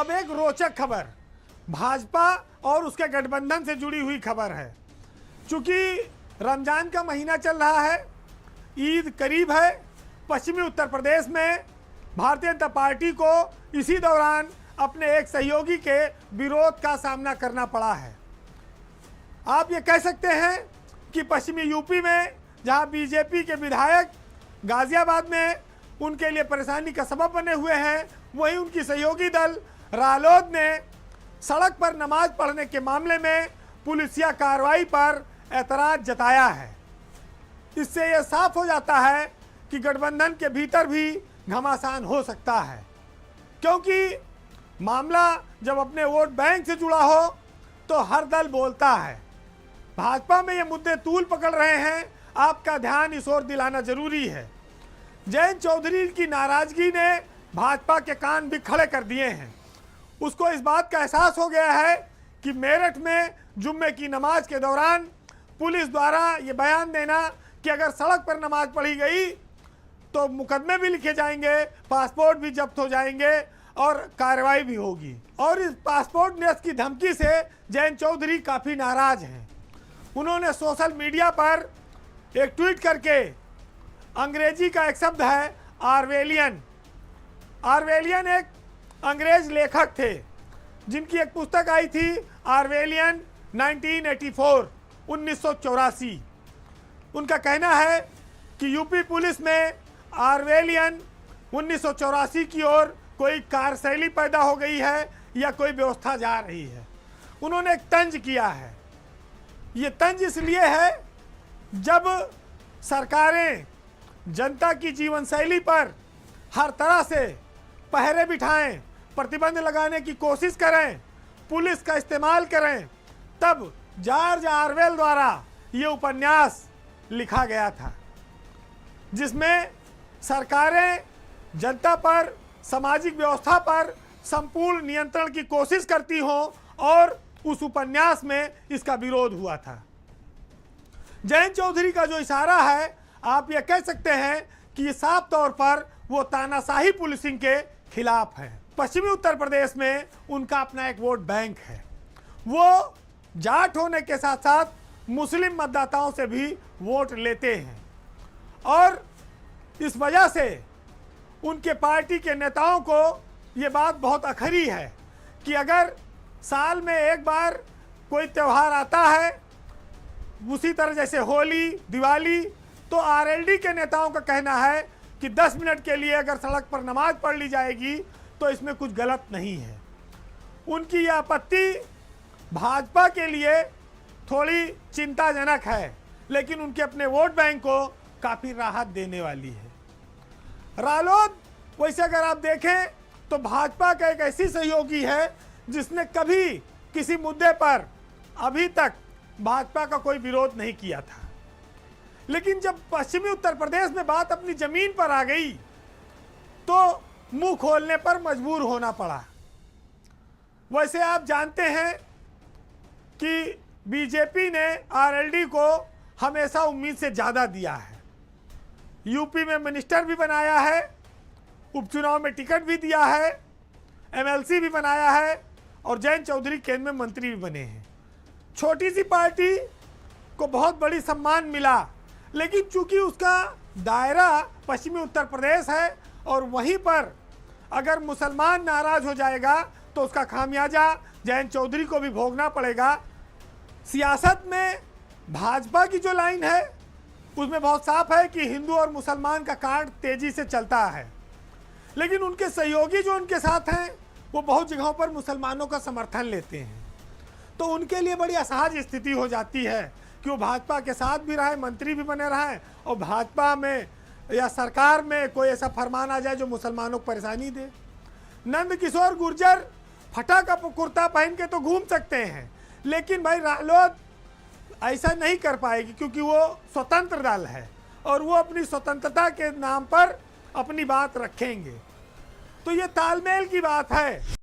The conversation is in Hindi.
अब एक रोचक खबर भाजपा और उसके गठबंधन से जुड़ी हुई खबर है। चूंकि रमजान का महीना चल रहा है, ईद करीब है, पश्चिमी उत्तर प्रदेश में भारतीय जनता पार्टी को इसी दौरान अपने एक सहयोगी के विरोध का सामना करना पड़ा है। आप ये कह सकते हैं कि पश्चिमी यूपी में जहां बीजेपी के विधायक गाजियाबाद में उनके लिए परेशानी का सबब बने हुए हैं, वहीं उनकी सहयोगी दल रालोद ने सड़क पर नमाज पढ़ने के मामले में पुलिसिया कार्रवाई पर ऐतराज जताया है। इससे यह साफ हो जाता है कि गठबंधन के भीतर भी घमासान हो सकता है, क्योंकि मामला जब अपने वोट बैंक से जुड़ा हो तो हर दल बोलता है। भाजपा में ये मुद्दे तूल पकड़ रहे हैं, आपका ध्यान इस ओर दिलाना जरूरी है। जयंत चौधरी की नाराजगी ने भाजपा के कान भी खड़े कर दिए हैं। उसको इस बात का एहसास हो गया है कि मेरठ में जुम्मे की नमाज के दौरान पुलिस द्वारा ये बयान देना कि अगर सड़क पर नमाज पढ़ी गई तो मुकदमे भी लिखे जाएंगे, पासपोर्ट भी जब्त हो जाएंगे और कार्रवाई भी होगी। और इस पासपोर्ट न्यास की धमकी से जयंत चौधरी काफ़ी नाराज हैं। उन्होंने सोशल मीडिया पर एक ट्वीट करके, अंग्रेजी का एक शब्द है आर्वेलियन। आर्वेलियन एक अंग्रेज लेखक थे जिनकी एक पुस्तक आई थी आर्वेलियन 1984 1984। उनका कहना है कि यूपी पुलिस में आर्वेलियन 1984 की ओर कोई कार्यशैली पैदा हो गई है या कोई व्यवस्था जा रही है। उन्होंने एक तंज किया है। ये तंज इसलिए है जब सरकारें जनता की जीवन शैली पर हर तरह से पहरे बिठाएं, प्रतिबंध लगाने की कोशिश करें, पुलिस का इस्तेमाल करें, तब जॉर्ज ऑरवेल द्वारा ये उपन्यास लिखा गया था, जिसमें सरकारें जनता पर, सामाजिक व्यवस्था पर संपूर्ण नियंत्रण की कोशिश करती हों, और उस उपन्यास में इसका विरोध हुआ था। जयंत चौधरी का जो इशारा है, आप ये कह सकते हैं कि ये साफ तौर पर वो तानाशाही पुलिसिंग के खिलाफ है। पश्चिमी उत्तर प्रदेश में उनका अपना एक वोट बैंक है। वो जाट होने के साथ साथ मुस्लिम मतदाताओं से भी वोट लेते हैं, और इस वजह से उनके पार्टी के नेताओं को ये बात बहुत अखरी है कि अगर साल में एक बार कोई त्यौहार आता है, उसी तरह जैसे होली, दिवाली, तो आरएलडी के नेताओं का कहना है कि 10 मिनट के लिए अगर सड़क पर नमाज पढ़ ली जाएगी तो इसमें कुछ गलत नहीं है। उनकी यह आपत्ति भाजपा के लिए थोड़ी चिंताजनक है, लेकिन उनके अपने वोट बैंक को काफ़ी राहत देने वाली है। रालोद वैसे अगर आप देखें तो भाजपा का एक ऐसी सहयोगी है जिसने कभी किसी मुद्दे पर अभी तक भाजपा का कोई विरोध नहीं किया था, लेकिन जब पश्चिमी उत्तर प्रदेश में बात अपनी जमीन पर आ गई तो मुंह खोलने पर मजबूर होना पड़ा। वैसे आप जानते हैं कि बीजेपी ने आरएलडी को हमेशा उम्मीद से ज़्यादा दिया है। यूपी में मिनिस्टर भी बनाया है, उपचुनाव में टिकट भी दिया है, एमएलसी भी बनाया है, और जयंत चौधरी केंद्र में मंत्री भी बने हैं। छोटी सी पार्टी को बहुत बड़ी सम्मान मिला, लेकिन चूंकि उसका दायरा पश्चिमी उत्तर प्रदेश है और वहीं पर अगर मुसलमान नाराज हो जाएगा तो उसका खामियाजा जयंत चौधरी को भी भोगना पड़ेगा। सियासत में भाजपा की जो लाइन है उसमें बहुत साफ है कि हिंदू और मुसलमान का कार्ड तेजी से चलता है, लेकिन उनके सहयोगी जो उनके साथ हैं वो बहुत जगहों पर मुसलमानों का समर्थन लेते हैं। तो उनके लिए बड़ी असहज स्थिति हो जाती है कि वो भाजपा के साथ भी रहे, मंत्री भी बने रहें, और भाजपा में या सरकार में कोई ऐसा फरमान आ जाए जो मुसलमानों को परेशानी दे। नंद किशोर गुर्जर फटा का कुर्ता पहन के तो घूम सकते हैं, लेकिन भाई रालोद ऐसा नहीं कर पाएगी, क्योंकि वो स्वतंत्र दल है और वो अपनी स्वतंत्रता के नाम पर अपनी बात रखेंगे। तो ये तालमेल की बात है।